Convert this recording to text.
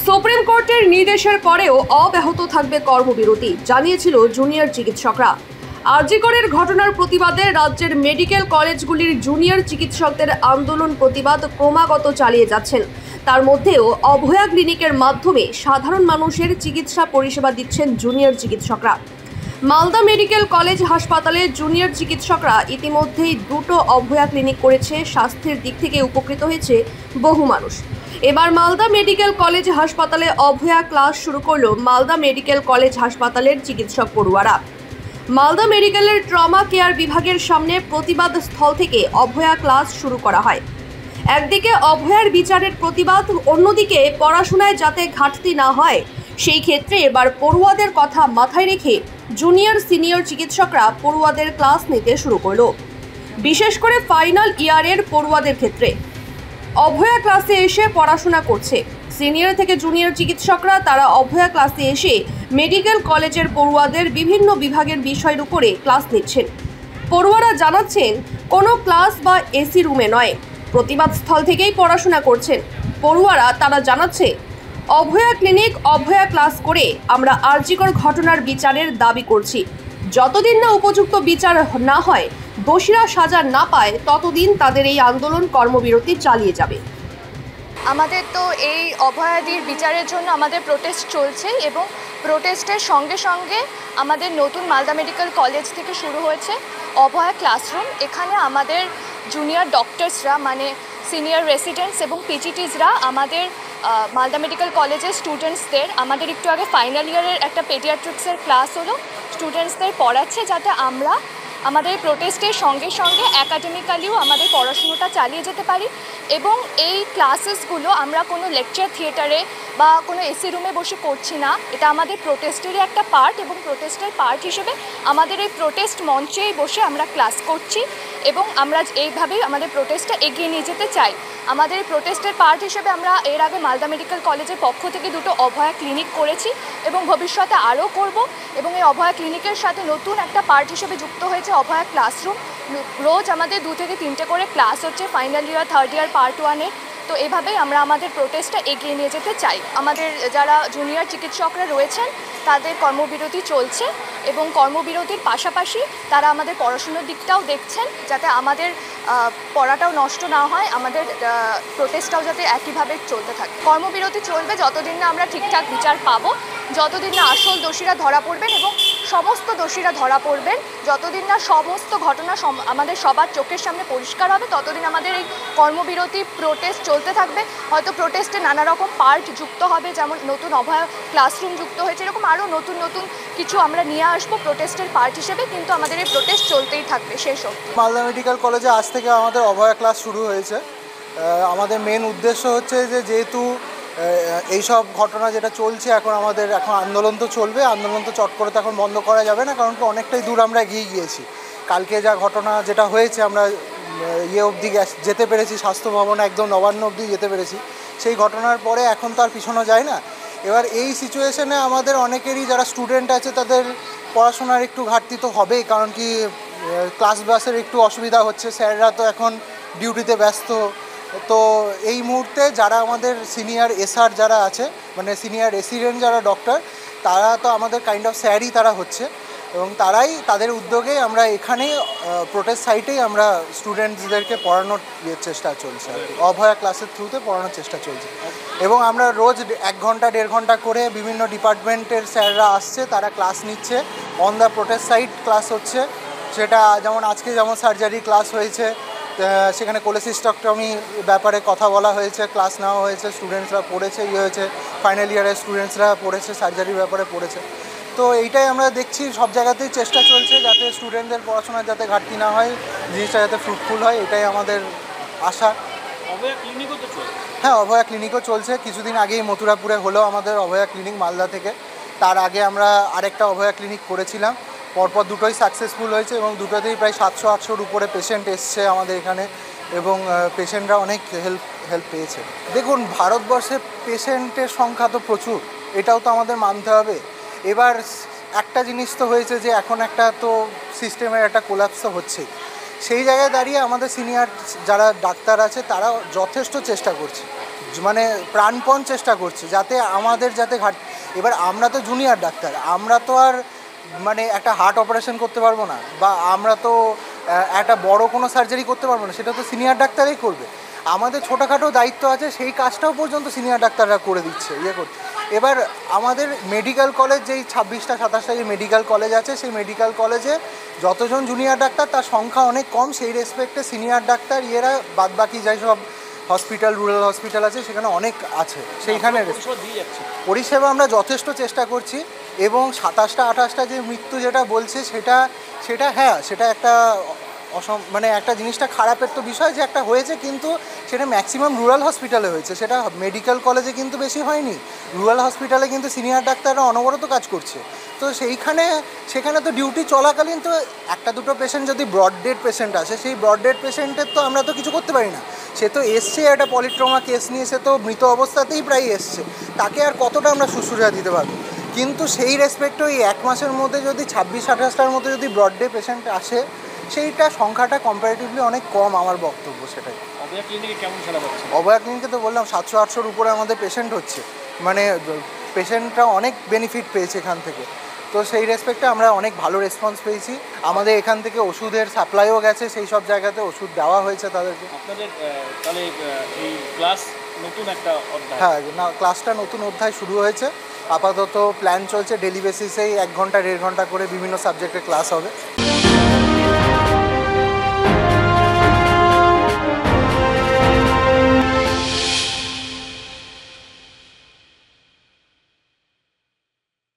Supreme কোর্টের নির্দেশের পরেও অব্যাহত থাকবে কর্মবিরতি জানিয়েছিল জুনিয়র চিকিৎসকরা। আরজি করের ঘটনার প্রতিবাদে রাজ্যের মেডিকেল কলেজগুলির জুনিয়র চিকিৎসকদের আন্দোলন প্রতিবাদ ক্রমাগত চালিয়ে যাচ্ছেন। তার মধ্যেও অভয়া ক্লিনিকের মাধ্যমে সাধারণ মানুষের চিকিৎসা পরিষেবা দিচ্ছেন জুনিয়র চিকিৎসকরা। মালদা মেডিকেল কলেজ হাসপাতালে জুনিয়র চিকিৎসকরা ইতিমধ্যেই দুটো অভয়া ক্লিনিক করেছে। স্বাস্থ্যের দিক থেকে উপকৃত হয়েছে বহু মানুষ। এবার মালদা মেডিকেল কলেজ হাসপাতালে অভয়া ক্লাস শুরু করলো মালদা মেডিকেল কলেজ হাসপাতালের চিকিৎসক পড়ুয়ারা। মালদা মেডিকেলের ট্রমা কেয়ার বিভাগের সামনে প্রতিবাদ স্থল থেকে অভয়া ক্লাস শুরু করা হয়। একদিকে অভয়ার বিচারের প্রতিবাদ, অন্যদিকে পড়াশোনায় যাতে ঘাটতি না হয় সেই ক্ষেত্রে এবার পড়ুয়াদের কথা মাথায় রেখে জুনিয়র সিনিয়র চিকিৎসকরা পড়ুয়াদের ক্লাস নিতে শুরু করলো। বিশেষ করে ফাইনাল ইয়ারের পড়ুয়াদের ক্ষেত্রে অভয়া ক্লাসে এসে পড়াশোনা করছে। সিনিয়র থেকে জুনিয়র চিকিৎসকরা তারা অভয়া ক্লাসে এসে মেডিকেল কলেজের পড়ুয়াদের বিভিন্ন বিভাগের বিষয়ের উপরে ক্লাস নিচ্ছেন। পড়ুয়ারা জানাচ্ছেন কোনো ক্লাস বা এসি রুমে নয়, প্রতিবাদ স্থল থেকেই পড়াশোনা করছেন। পড়ুয়ারা তারা জানাচ্ছে অভয়া ক্লিনিক অভয়া ক্লাস করে আমরা আরজিকর ঘটনার বিচারের দাবি করছি। যতদিন না উপযুক্ত বিচার না হয়, দোষীরা সাজা না পায়, ততদিন তাদের এই আন্দোলন কর্মবিরতি চালিয়ে যাবে। আমাদের তো এই অভয়াদির বিচারের জন্য আমাদের প্রোটেস্ট চলছে এবং প্রোটেস্টের সঙ্গে সঙ্গে আমাদের নতুন মালদা মেডিকেল কলেজ থেকে শুরু হয়েছে অভয়া ক্লাসরুম। এখানে আমাদের জুনিয়র ডক্টরসরা মানে সিনিয়র রেসিডেন্টস এবং পিজিটিসরা আমাদের মালদা মেডিকেল কলেজের স্টুডেন্টসদের আমাদের একটু আগে ফাইনাল ইয়ারের একটা পেডিয়াট্রিক্সের ক্লাস হলো, স্টুডেন্টসদের পড়াচ্ছে যাতে আমরা আমাদের প্রোটেস্টের সঙ্গে সঙ্গে অ্যাকাডেমিক্যালিও আমাদের পড়াশুনোটা চালিয়ে যেতে পারি। এবং এই ক্লাসেসগুলো আমরা কোনো লেকচার থিয়েটারে বা কোনো এসি রুমে বসে করছি না, এটা আমাদের প্রোটেস্টেরই একটা পার্ট এবং প্রোটেস্টের পার্ট হিসেবে আমাদের এই প্রোটেস্ট মঞ্চেই বসে আমরা ক্লাস করছি এবং আমরা এইভাবেই আমাদের প্রোটেস্টটা এগিয়ে নিয়ে যেতে চাই। আমাদের প্রোটেস্টের পার্ট হিসেবে আমরা এর আগে মালদা মেডিকেল কলেজের পক্ষ থেকে দুটো অভয়া ক্লিনিক করেছি এবং ভবিষ্যতে আরও করব। এবং এই অভয়া ক্লিনিকের সাথে নতুন একটা পার্ট হিসেবে যুক্ত হয়েছে অভয়া ক্লাসরুম। রোজ আমাদের 2 থেকে 3টে করে ক্লাস হচ্ছে final year, third year, part 1-এর। তো এভাবেই আমরা আমাদের প্রোটেস্টটা এগিয়ে নিয়ে যেতে চাই। আমাদের যারা জুনিয়র চিকিৎসকরা রয়েছেন তাদের কর্মবিরতি চলছে এবং কর্মবিরতির পাশাপাশি তারা আমাদের পড়াশুনোর দিকটাও দেখছেন যাতে আমাদের পড়াটাও নষ্ট না হয়, আমাদের প্রোটেস্টটাও যাতে একইভাবে চলতে থাকে। কর্মবিরতি চলবে যতদিন না আমরা ঠিকঠাক বিচার পাবো, যতদিন না আসল দোষীরা ধরা পড়বেন এবং সমস্ত দোষীরা ধরা পড়বেন, যতদিন না সমস্ত ঘটনা আমাদের সবার চোখের সামনে পরিষ্কার হবে, ততদিন আমাদের এই কর্মবিরতি প্রোটেস্ট চলতে থাকবে। হয়তো প্রোটেস্টে নানা রকম পার্ট যুক্ত হবে, যেমন নতুন অভয়া ক্লাসরুম যুক্ত হয়েছে, এরকম আরও নতুন নতুন কিছু আমরা নিয়ে আসবো প্রোটেস্টের পার্ট হিসেবে, কিন্তু আমাদের এই প্রোটেস্ট চলতেই থাকবে শেষ অবধি। মালদা মেডিকেল কলেজে আজ থেকে আমাদের অভয়া ক্লাস শুরু হয়েছে। আমাদের মেন উদ্দেশ্য হচ্ছে যে যেহেতু এইসব ঘটনা যেটা চলছে এখন আন্দোলন তো চলবে, আন্দোলন তো চট করে তো এখন বন্ধ করা যাবে না, কারণ কি অনেকটাই দূর আমরা এগিয়ে গিয়েছি। কালকে যা ঘটনা যেটা হয়েছে আমরা অবধি যেতে পেরেছি, স্বাস্থ্য ভবন একদম নবান্ন অবধি যেতে পেরেছি। সেই ঘটনার পরে এখন তো আর পিছনো যায় না। এবার এই সিচুয়েশনে আমাদের অনেকেরই যারা স্টুডেন্ট আছে তাদের পড়াশোনার একটু ঘাটতি তো হবেই, কারণ কি ক্লাস বাসের একটু অসুবিধা হচ্ছে, স্যাররা তো এখন ডিউটিতে ব্যস্ত। তো এই মুহূর্তে যারা আমাদের সিনিয়র এসআর যারা আছে, মানে সিনিয়র রেসিডেন্ট যারা ডক্টর, তারা তো আমাদের কাইন্ড অফ স্যারই তারা হচ্ছে এবং তাদের উদ্যোগে আমরা এখানেই প্রোটেস্ট সাইটেই আমরা স্টুডেন্টসদেরকে পড়ানোর চেষ্টা চলছে, অভয়া ক্লাসের থ্রুতে পড়ানোর চেষ্টা চলছে। এবং আমরা রোজ 1 ঘন্টা 1.5 ঘন্টা করে বিভিন্ন ডিপার্টমেন্টের স্যাররা আসছে, তারা ক্লাস নিচ্ছে, on the protest site class হচ্ছে। সেটা যেমন আজকে যেমন সার্জারি ক্লাস হয়েছে, সেখানে কোলেসিস্টেক্টমি ব্যাপারে কথা বলা হয়েছে, ক্লাস নেওয়া হয়েছে, স্টুডেন্টসরা পড়েছে, হয়েছে ফাইনাল ইয়ারের স্টুডেন্টসরা পড়েছে, সার্জারির ব্যাপারে পড়েছে। তো এইটাই আমরা দেখছি সব জায়গাতেই চেষ্টা চলছে যাতে স্টুডেন্টদের পড়াশোনার যাতে ঘাটতি না হয়, জিনিসটা যাতে ফ্রুটফুল হয়, এটাই আমাদের আশা। অভয়া ক্লিনিকও তো চলছে? হ্যাঁ, অভয়া ক্লিনিকও চলছে। কিছুদিন আগেই মথুরাপুরে হলো আমাদের অভয়া ক্লিনিক মালদা থেকে। তার আগে আমরা আরেকটা অভয়া ক্লিনিক করেছিলাম, পরপর দুটোই সাকসেসফুল হয়েছে এবং দুটোতেই প্রায় 700-800-র উপরে পেশেন্ট এসছে আমাদের এখানে এবং পেশেন্টরা অনেক হেল্প পেয়েছে। দেখুন, ভারতবর্ষে পেশেন্টের সংখ্যা তো প্রচুর, এটাও তো আমাদের মানতে হবে। এবার একটা জিনিস তো হয়েছে যে এখন একটা তো সিস্টেমের একটা কোলাপস তো হচ্ছেই। সেই জায়গায় দাঁড়িয়ে আমাদের সিনিয়র যারা ডাক্তার আছে তারা যথেষ্ট চেষ্টা করছে, মানে প্রাণপণ চেষ্টা করছে যাতে আমাদের এবার আমরা তো জুনিয়র ডাক্তার, আমরা তো আর মানে একটা হার্ট অপারেশন করতে পারবো না, বা আমরা তো একটা বড় কোনো সার্জারি করতে পারবো না, সেটা তো সিনিয়র ডাক্তারই করবে। আমাদের ছোটোখাটো দায়িত্ব আছে, সেই কাজটাও পর্যন্ত সিনিয়র ডাক্তাররা করে দিচ্ছে করছে। এবার আমাদের মেডিকেল কলেজ যেই 26টা 27টা যে মেডিকেল কলেজ আছে, সেই মেডিকেল কলেজে যতজন জুনিয়র ডাক্তার তার সংখ্যা অনেক কম, সেই রেসপেক্টে সিনিয়র ডাক্তার বাদবাকি যাই সব হসপিটাল, রুরাল হসপিটাল আছে সেখানে অনেক আছে, সেইখানে পরিষেবা আমরা যথেষ্ট চেষ্টা করছি। এবং 27টা 28টা যে মৃত্যু যেটা বলছে সেটা হ্যাঁ, সেটা একটা মানে একটা জিনিসটা খারাপের তো বিষয় যে একটা হয়েছে, কিন্তু সেটা ম্যাক্সিমাম রুরাল হসপিটালে হয়েছে, সেটা মেডিকেল কলেজে কিন্তু বেশি হয়নি। রুরাল হসপিটালে কিন্তু সিনিয়র ডাক্তাররা অনবরত কাজ করছে। তো সেখানে তো ডিউটি চলাকালীন তো একটা দুটো পেশেন্ট যদি ব্রড ডেড পেশেন্ট আসে, সেই ব্রড ডেড পেশেন্টের তো আমরা তো কিছু করতে পারি না। সে তো এসছে একটা পলিট্রমা কেস নিয়ে, সে তো মৃত অবস্থাতেই প্রায় এসছে, তাকে আর কতটা আমরা শুশ্রূষা দিতে পারবো। কিন্তু সেই রেসপেক্টে ওই 1 মাসের মধ্যে যদি 26-28টার মধ্যে যদি ব্রড ডে পেশেন্ট আসে, সেইটা সংখ্যাটা কম্পারেটিভলি অনেক কম, আমার বক্তব্য সেটাই। অভয়া ক্লিনিকে কেমন সাড়া পাচ্ছে? অভয়া ক্লিনিকে তো বললাম 700-800-র উপরে আমাদের পেশেন্ট হচ্ছে, মানে পেশেন্টরা অনেক বেনিফিট পেয়েছে এখান থেকে। তো সেই রেসপেক্টে আমরা অনেক ভালো রেসপন্স পেয়েছি। আমাদের এখান থেকে ওষুধের সাপ্লাইও গেছে, সেই সব জায়গাতে ওষুধ দেওয়া হয়েছে তাদেরকে। আপনাদের তাহলে এই ক্লাস নতুন একটা অধ্যায়? হ্যাঁ, না, ক্লাসটা নতুন অধ্যায় শুরু হয়েছে। আপাতত প্ল্যান চলছে ডেলি বেসিসেই 1 ঘন্টা 1.5 ঘন্টা করে বিভিন্ন সাবজেক্টের ক্লাস হবে।